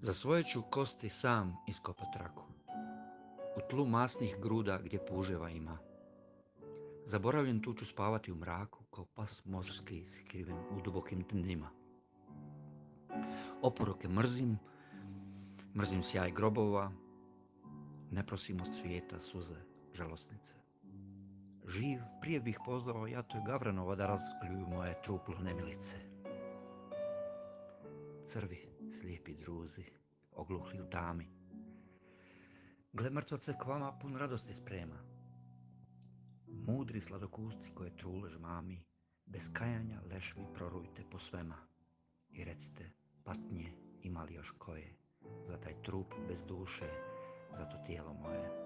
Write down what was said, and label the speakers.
Speaker 1: Za svoje ću kosti sam iskopat traku, u tlu masnih gruda gdje puževa ima. Zaboravljen tu ću spavati u mraku, kao pas morski skriven u dubokim dnima. Oporoke mrzim, mrzim sjaj grobova, ne prosim od svijeta suze žalosnice. Živ prije bih pozvao jato Gavranova da raskljuju moje truplo nemilice. Crvi, slijepi druzi, ogluhli u tami. Gle, mrtvac se k vama pun radosti sprema. Mudri sladokusci koje trule žmami, bez kajanja leš mi prorujte po svema. I recite, patnje ima li još koje, za taj trup bez duše, za to tijelo moje.